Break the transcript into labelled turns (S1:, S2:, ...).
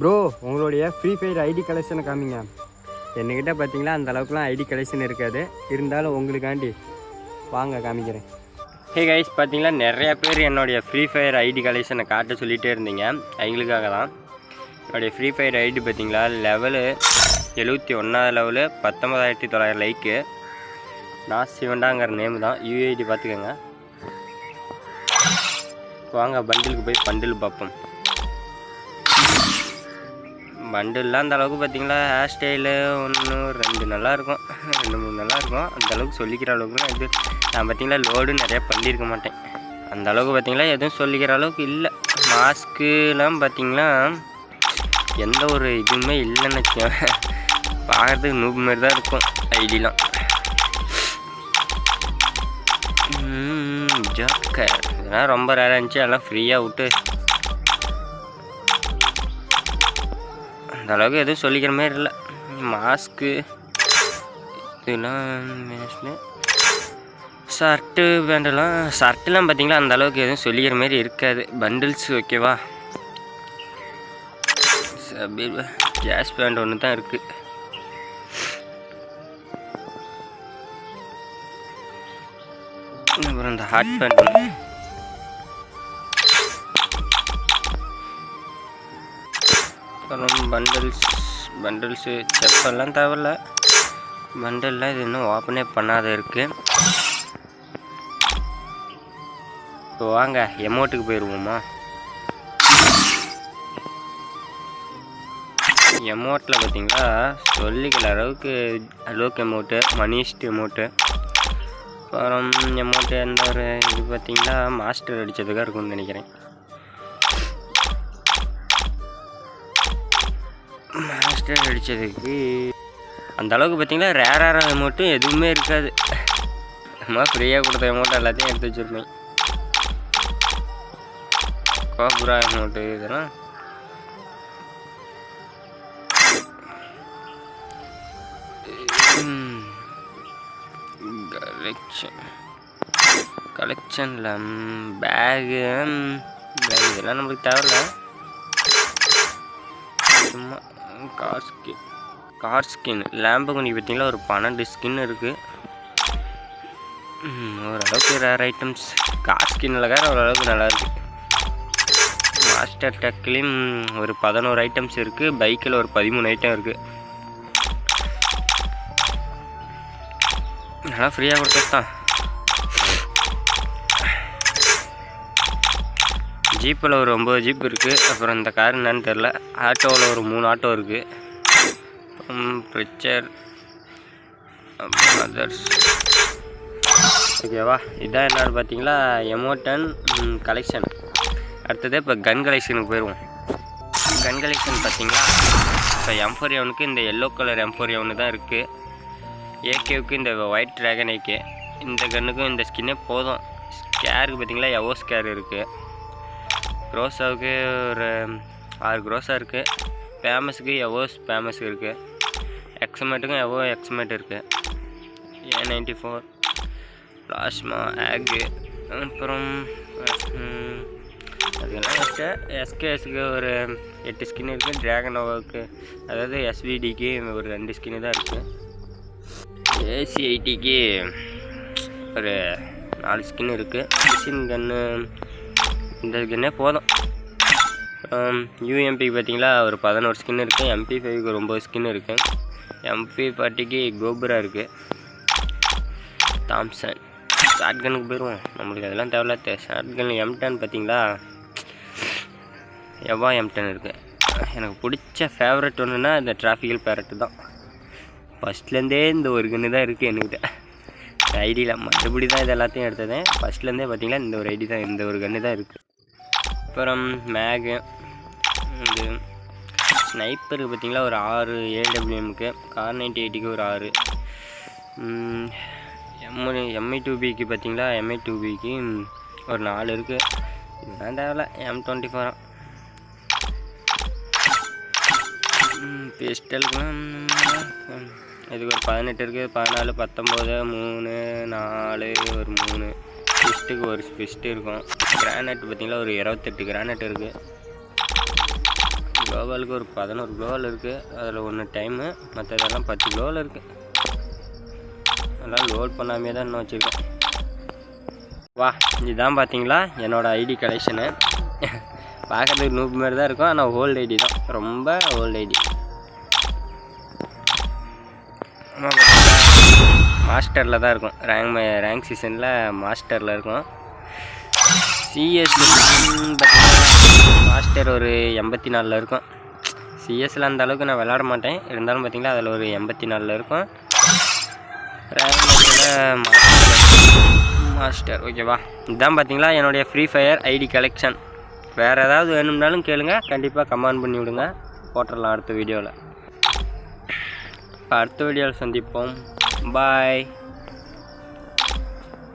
S1: Bro உங்களுடைய free fire ID கலெக்ஷனை காமிங்க. என்கிட்ட பார்த்தீங்களா அந்த அளவுக்குலாம் ஐடி கலெக்ஷன் இருக்காது, இருந்தாலும் உங்களுக்காண்டி வாங்க காமிக்கிறேன். ஹே கைஸ், பார்த்தீங்களா நிறையா பேர் என்னுடைய ஃப்ரீ ஃபயர் ஐடி கலெக்ஷனை காட்ட சொல்லிகிட்டே இருந்தீங்க. அவங்களுக்காக தான் என்னுடைய ஃப்ரீ ஃபயர் ஐடி பார்த்தீங்களா லெவலு 71 லெவலு 19,900 லைக்கு. நான் சிவண்டாங்கிற நேம் தான், யூஐடி பார்த்துக்கோங்க. வாங்க பண்டிலுக்கு போய் பண்டில் பார்ப்போம். பண்டில்லாம் அந்த அளவுக்கு பார்த்தீங்களா ஹேர் ஸ்டைலு 1 2 நல்லாயிருக்கும், 2 3 நல்லாயிருக்கும். அந்தளவுக்கு சொல்லிக்கிற அளவுக்குலாம் இது நான் பார்த்தீங்களா லோடு நிறையா பண்ணியிருக்க மாட்டேன். அந்த அளவுக்கு பார்த்தீங்களா எதுவும் சொல்லிக்கிற அளவுக்கு இல்லை. மாஸ்க்குலாம் பார்த்தீங்களா எந்த ஒரு இதுவுமே இல்லைன்னு வச்சுக்கோங்க. பார்க்குறதுக்கு நூப் மாரி தான் இருக்கும் ஐடிலாம். ஜோக்கர் இதெல்லாம் ரொம்ப ரேராக இருந்துச்சு, அதெல்லாம் ஃப்ரீயாக விட்டு அந்த அளவுக்கு எதுவும் சொல்லிக்கிற மாதிரி இல்லை. மாஸ்க்கு இதெல்லாம் ஷர்ட்டு பேண்டெல்லாம் ஷர்ட்டுலாம் பார்த்தீங்களா அந்த அளவுக்கு எதுவும் சொல்லிக்கிற மாதிரி இருக்காது. பண்டில்ஸ் ஓகேவா. கேஷ் பேண்ட் ஒன்று தான் இருக்குது. அப்புறம் இந்த ஹாட் பேண்ட் ஒன்று. அப்புறம் பண்டில்ஸு செப்பெல்லாம் தேவையில்ல. பண்டல்லாம் இது இன்னும் ஓப்பனே பண்ணாத இருக்குது. இப்போ வாங்க எமௌண்ட்டுக்கு போயிடுவோமா. எமௌண்ட்டில் பார்த்தீங்களா சொல்லிக்கிற அளவுக்கு எமௌண்ட்டு, மணிஸ்ட் எமௌண்ட்டு. அப்புறம் எமௌண்ட்டு எந்த ஒரு இது பார்த்தீங்களா மாஸ்டர் அடித்ததுக்காக இருக்கும்னு நினைக்கிறேன். மாஸ்டர் அடித்ததுக்கு அந்த அளவுக்கு பார்த்தீங்களா ரேரான எமௌண்ட்டும் எதுவுமே இருக்காது. நம்ம ஃப்ரீயாக கொடுத்த எமௌண்ட் எல்லாத்தையும் எடுத்து வச்சுருப்பேன். கோபுரா எமௌண்ட்டு இதெல்லாம் கலெக்ஷனில் பேகு இதெல்லாம் நம்மளுக்கு தேவையில்ல. சும்மா கார் ஸ்கின் லேம்பகுனி பார்த்தீங்களா ஒரு 12 ஸ்கின் இருக்குது. ஓரளவுக்கு ரேர் ஐட்டம்ஸ். கார் ஸ்கின்னில் வேறு ஓரளவுக்கு நல்லாயிருக்கு. மாஸ்டர் டக்லேயும் ஒரு 11 ஐட்டம்ஸ் இருக்குது. பைக்கில் ஒரு 13 ஐட்டம் இருக்குது. நல்லா ஃப்ரீயாக கொடுத்தது தான். ஜீப்பில் ஒரு 9 ஜீப் இருக்குது. அப்புறம் இந்த கார் என்னன்னு தெரில. ஆட்டோவில் ஒரு 3 ஆட்டோ இருக்குது. ப்ரிச்சர் அதர்ஸ் ஓகேவா. இதுதான் என்னன்னு பார்த்தீங்களா எமோட்டன் கலெக்ஷன். அடுத்தது இப்போ கன் கலெக்ஷனுக்கு போயிடுவோம். கன் கலெக்ஷன் பார்த்தீங்களா இப்போ M4A1க்கு இந்த எல்லோ கலர் M4A1 தான் இருக்குது. ஏகேவுக்கு இந்த ஒயிட் ட்ராகன் ஏகே. இந்த கன்னுக்கும் இந்த ஸ்கின்னே போதும். ஸ்கேருக்கு பார்த்தீங்களா எவோ ஸ்கேர் இருக்குது. க்ரோஸாவுக்கு ஒரு 6 க்ரோஸா இருக்குது. ஃபேமஸுக்கு எவோ ஃபேமஸ் இருக்குது. எக்ஸமேட்டுக்கும் எவோ எக்ஸமேட் இருக்குது. A94 பிளாஸ்மா ஆகு. அப்புறம் அதுக்கெல்லாம் ஃபஸ்ட்டு எஸ்கேஎஸ்க்கு ஒரு 8 ஸ்கின் இருக்குது. ட்ராகன் ஓவாவுக்கு அதாவது SVDக்கு ஒரு 2 ஸ்கின்னு தான் இருக்குது. AC80க்கு ஒரு 4 ஸ்கின் இருக்குது. மிஷின் கன்று இந்த கன்னே போதும். UMPக்கு பார்த்தீங்களா ஒரு 11 ஸ்கின் இருக்குது. MP5க்கு 9 ஸ்கின் இருக்குது. MP40க்கு கோபுரா இருக்குது. தாம்சன் ஷார்ட் கன்னுக்கு போயிடுவோம். நம்மளுக்கு அதெல்லாம் தேவையில்ல. ஷார்ட் கன் M10 பார்த்தீங்களா எவ்வா M10 இருக்குது. எனக்கு பிடிச்ச ஃபேவரட் ஒன்றுனா இந்த டிராஃபிக்கல் பேரட்டு தான். ஃபஸ்ட்லேருந்தே இந்த ஒரு கன்று தான் இருக்குது என்கிட்ட ஐடியில். மற்றபடி தான் இது எல்லாத்தையும் எடுத்ததேன். ஃபஸ்ட்லேருந்தே பார்த்தீங்களா இந்த ஒரு ஐடி தான், இந்த ஒரு கன்று தான் இருக்குது. அப்புறம் மேகு இது ஸ்னைப்பருக்கு பார்த்தீங்களா ஒரு 6 AWMக்கு. கார் 98க்கு ஒரு 6. MI2Bக்கு பார்த்தீங்களா MI2Bக்கு ஒரு 4 இருக்குது. இதுதான் தேவையில்ல. M24 பிஸ்டலுக்குலாம் இதுக்கு ஒரு 18 இருக்குது. 14 19 3 4 ஒரு 3 ஃபிஸ்ட்டுக்கு ஒரு ஃபிஸ்ட்டு இருக்கும். கிரானைட் பார்த்தீங்களா ஒரு 28 கிரானைட் இருக்குது. குளோவாலுக்கு ஒரு 11 குளோவால் இருக்குது. அதில் 1 டைமு, மற்றதெல்லாம் 10 குளோவால் இருக்குது. அதெல்லாம் லோட் பண்ணாமே தான் இன்னும் வச்சுருக்கேன். வா, இதுதான் பார்த்தீங்களா என்னோடய ஐடி கலெக்ஷனு. பார்க்குறதுக்கு நூப் மாதிரி தான் இருக்கும், ஆனால் ஓல்டு ஐடி தான், ரொம்ப ஓல்டு ஐடி. மாஸ்டரில் தான் இருக்கும், ரேங்க் சீசனில் மாஸ்டரில் இருக்கும். சிஎஸ் மாஸ்டர் ஒரு 84 இருக்கும். சிஎஸ்சில் அந்த அளவுக்கு நான் விளாட மாட்டேன், இருந்தாலும் பார்த்தீங்களா அதில் ஒரு 84 இருக்கும். ரேங்க் மாஸ்டர் ஓகேவா. இதுதான் பார்த்தீங்களா என்னுடைய ஃப்ரீ ஃபயர் ஐடி கலெக்ஷன். வேறு ஏதாவது வேணும்னாலும் கேளுங்க, கண்டிப்பாக கமெண்ட் பண்ணி விடுங்க, போட்டுடலாம் அடுத்த வீடியோவில். அடுத்த வீடியோவில் சந்திப்போம். பாய்.